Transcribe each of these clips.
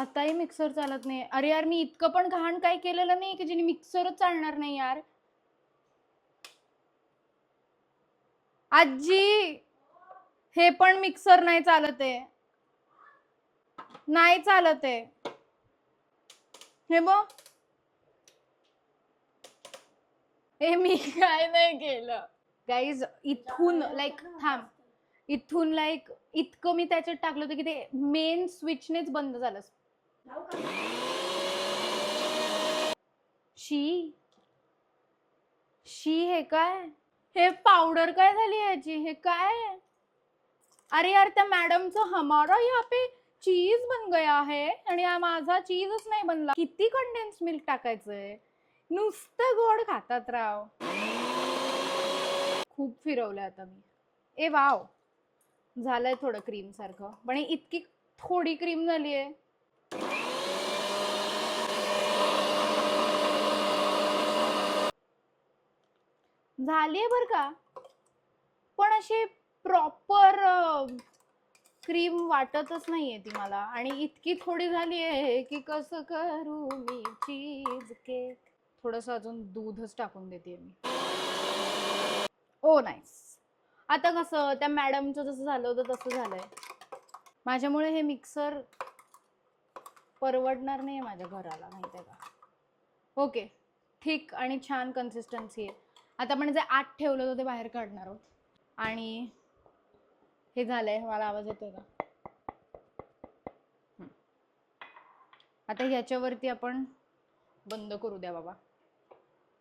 आताही मिक्सर चालत नाही. अरे यार, मी इतकं पण घाण काय केलेलं नाही की जिने मिक्सरच चालणार नाही यार. आजी, हे पण मिक्सर नाही चालत आहे. नाही चालत आहे हे बघ. हे मी काय नाही केलं गाईज. इथून लाईक थांब, इथून लाईक इतकं मी त्याच्यात टाकलं होतं की ते मेन स्विचनेच बंद झालं. शी शी, हे काय? हे पावडर काय झाली याची? हे काय? अरे यार, त्या मॅडमचं हमारा यहाँ पे चीज बन गया है आणि माझा चीजच नाही बनला. किती कंडेन्स मिल्क टाकायचंय? नुसतं गोड खातात राव. खूप फिरवलंय आता मी. ए वाव, झालंय थोडं क्रीम सारखं, पण इतकी थोडी क्रीम झालीये. झालीये बर का, पण अशी प्रॉपर क्रीम वाटतच नाहीये ती मला. आणि इतकी थोडी झालीये की कसं करू मी चीज केक. थोडस अजून दूधच टाकून देते मी. ओ नाईस. आता कसं त्या मॅडमचं जसं झालं होतं तसं झालंय. माझ्यामुळे हे मिक्सर परवडणार नाही माझ्या घराला, माहितीये का. ओके, थिक आणि छान कन्सिस्टन्सी आहे. आता आपण जे आत ठेवलं होतं ते बाहेर काढणार आहोत. आणि हे झालंय. मला आवाज येतोय का? आता ह्याच्यावरती आपण बंद करू द्या बाबा.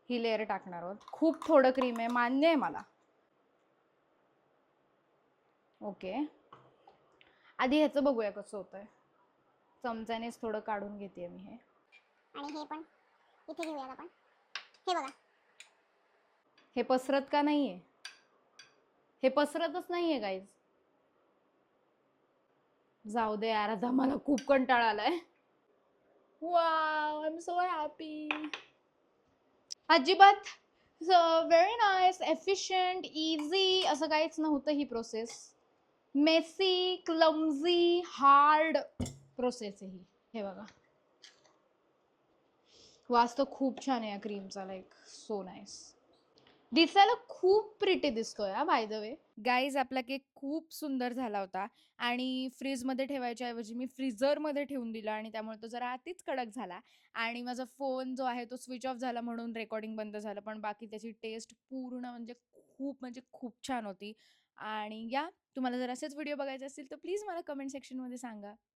ही लेअर टाकणार आहोत. खूप थोडं क्रीम आहे, मान्य आहे मला. ओके, आधी ह्याचं बघूया कसं होतंय. चमच्यानेच थोडं काढून घेते मी हे. आणि हे पण इथे घेऊयात आपण. हे बघा, हे पसरत का नाहीये? हे पसरतच नाहीये गाईज. जाऊ दे यार, आता मला खूप कंटाळा आलाय. Wow, I am so happy. अजिबात व्हेरी नाईस, एफिशियंट, इझी असं काहीच नव्हतं ही process. Messi, clumsy, hard process आहे ही. हे बघा, वास तर खूप छान आहे या क्रीमचा. Like so nice. दिसायला खूप प्रिटी दिसतोय हा, बाय द वे. गाईज, आपला केक खूप सुंदर झाला होता आणि फ्रीजमध्ये ठेवायच्या ऐवजी मी फ्रीझरमध्ये ठेवून दिला आणि त्यामुळे तो जरा अतिच कडक झाला. आणि माझा फोन जो आहे तो स्विच ऑफ झाला म्हणून रेकॉर्डिंग बंद झालं, पण बाकी त्याची टेस्ट पूर्ण म्हणजे खूप छान होती. आणि या, तुम्हाला जर असेच व्हिडिओ बघायचे असतील तर प्लीज मला कमेंट सेक्शनमध्ये सांगा.